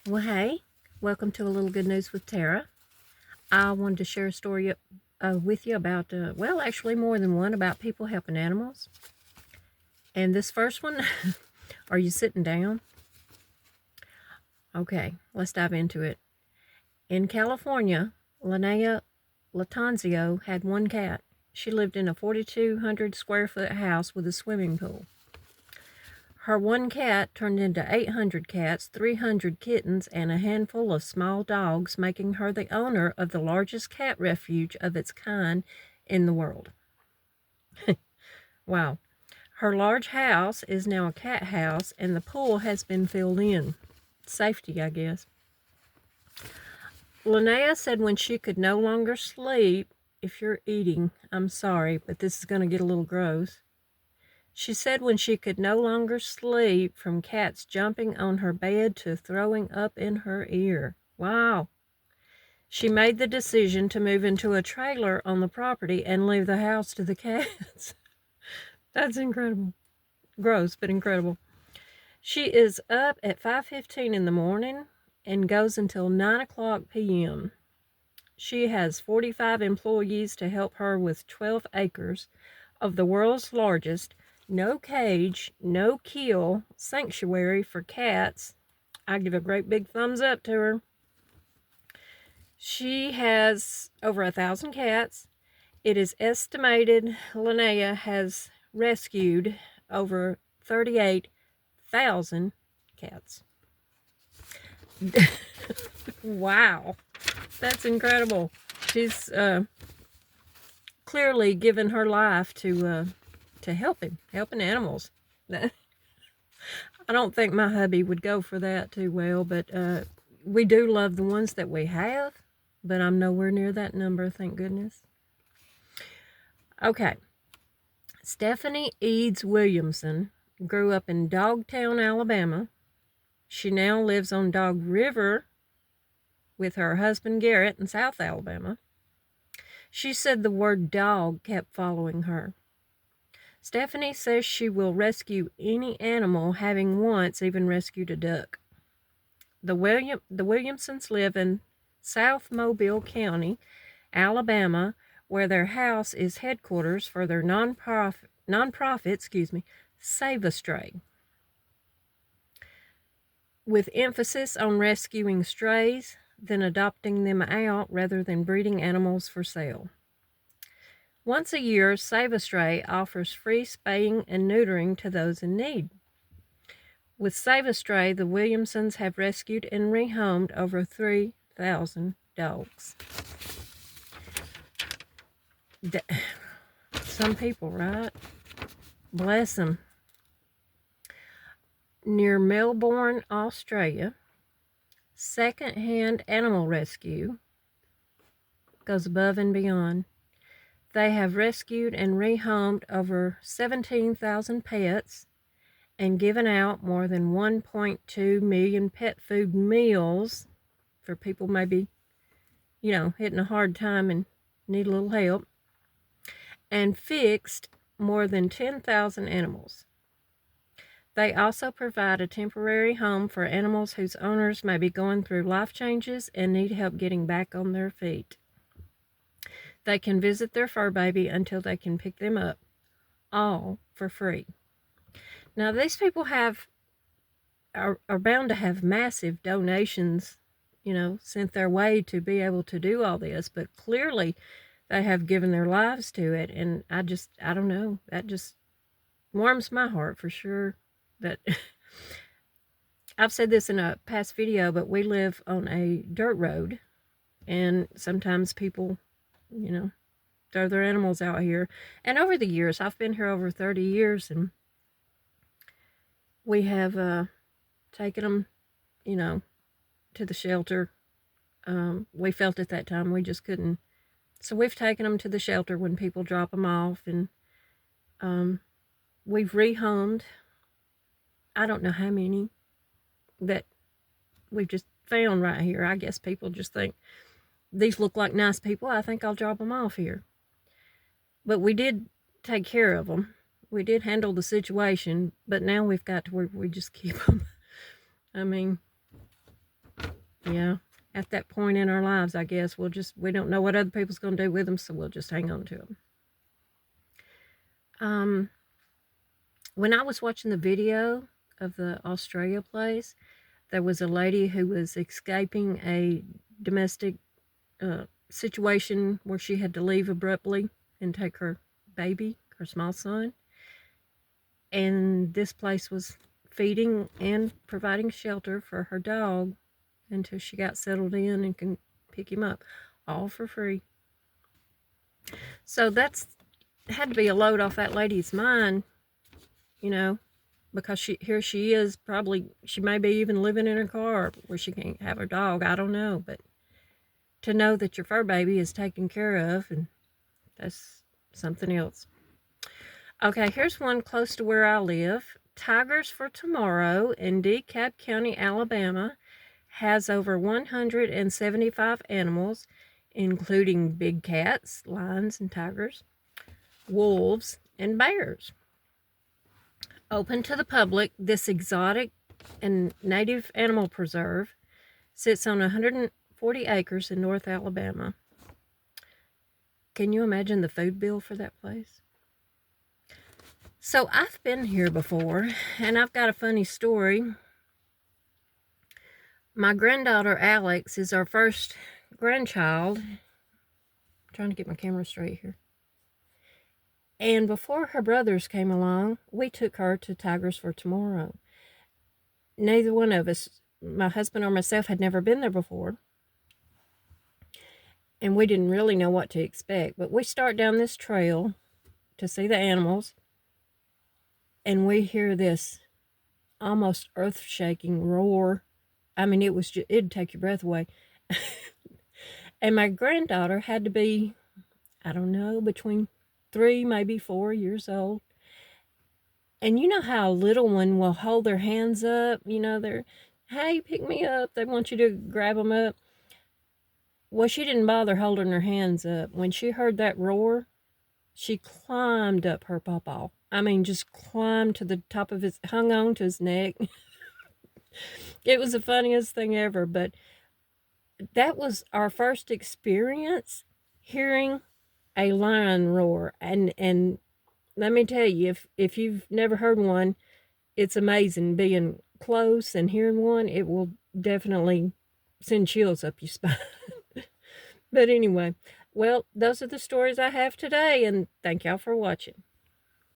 Well, hey, welcome to A Little Good News with Tara. I wanted to share a story with you about, well, actually more than one, about people helping animals. And this first one, are you sitting down? Okay, let's dive into it. In California, Linnea Latanzio had one cat. She lived in a 4,200 square foot house with a swimming pool. Her one cat turned into 800 cats, 300 kittens, and a handful of small dogs, making her the owner of the largest cat refuge of its kind in the world. Wow. Her large house is now a cat house, and the pool has been filled in. Safety, I guess. Linnea said when she could no longer sleep, if you're eating, I'm sorry, but this is going to get a little gross. She said when she could no longer sleep from cats jumping on her bed to throwing up in her ear. Wow. She made the decision to move into a trailer on the property and leave the house to the cats. That's incredible. Gross, but incredible. She is up at 5:15 in the morning and goes until 9 o'clock p.m. She has 45 employees to help her with 12 acres of the world's largest no cage, no kill sanctuary for cats. I give a great big thumbs up to her. She has over 1,000 cats. It is estimated Linnea has rescued over 38,000 cats. Wow, that's incredible. She's clearly given her life to helping animals. I don't think my hubby would go for that too well, but we do love the ones that we have, but I'm nowhere near that number, thank goodness. Okay. Stephanie Eads Williamson grew up in Dogtown, Alabama. She now lives on Dog River with her husband Garrett in South Alabama. She said the word dog kept following her. Stephanie says she will rescue any animal, having once even rescued a duck. The Williamsons live in South Mobile County, Alabama, where their house is headquarters for their nonprofit, Save a Stray, with emphasis on rescuing strays, then adopting them out rather than breeding animals for sale. Once a year, Save a Stray offers free spaying and neutering to those in need. With Save a Stray, the Williamsons have rescued and rehomed over 3,000 dogs. Some people, right? Bless them. Near Melbourne, Australia, Second-Hand Animal Rescue goes above and beyond. They have rescued and rehomed over 17,000 pets and given out more than 1.2 million pet food meals for people maybe, hitting a hard time and need a little help, and fixed more than 10,000 animals. They also provide a temporary home for animals whose owners may be going through life changes and need help getting back on their feet. They can visit their fur baby until they can pick them up, all for free. Now, these people are bound to have massive donations, sent their way to be able to do all this, but clearly they have given their lives to it, and I don't know, that just warms my heart for sure. That I've said this in a past video, but we live on a dirt road, and sometimes people, throw their animals out here. And over the years, I've been here over 30 years, and we have taken them, to the shelter. We felt at that time we just couldn't. So we've taken them to the shelter when people drop them off, and we've rehomed. I don't know how many that we've just found right here. I guess people just think, these look like nice people, I think I'll drop them off here. But we did take care of them. We did handle the situation, but now we've got to where we just keep them. I mean, Yeah, at that point in our lives, I guess we don't know what other people's going to do with them, so we'll just hang on to them. When I was watching the video of the Australia place, there was a lady who was escaping a domestic situation where she had to leave abruptly and take her baby, her small son. And this place was feeding and providing shelter for her dog until she got settled in and can pick him up, all for free. So that's had to be a load off that lady's mind, you know, because here she is, probably she may be even living in her car where she can't have her dog. I don't know, but to know that your fur baby is taken care of, and that's something else. Okay, here's one close to where I live. Tigers for Tomorrow in DeKalb County, Alabama, has over 175 animals, including big cats, lions and tigers, wolves, and bears. Open to the public, this exotic and native animal preserve sits on 140 acres in North Alabama. Can you imagine the food bill for that place? So I've been here before, and I've got a funny story. My granddaughter Alex is our first grandchild. I'm trying to get my camera straight here. And before her brothers came along, we took her to Tigers for Tomorrow. Neither one of us, my husband or myself, had never been there before. And we didn't really know what to expect. But we start down this trail to see the animals, and we hear this almost earth-shaking roar. I mean, it'd take your breath away. And my granddaughter had to be, I don't know, between 3, maybe 4 years old. And you know how a little one will hold their hands up? You know, they're, hey, pick me up. They want you to grab them up. Well, she didn't bother holding her hands up. When she heard that roar, she climbed up her pawpaw. I mean, just climbed to the top of his, hung on to his neck. It was the funniest thing ever, but that was our first experience hearing a lion roar. And let me tell you, if you've never heard one, it's amazing being close and hearing one. It will definitely send chills up your spine. But anyway, well, those are the stories I have today, and thank y'all for watching.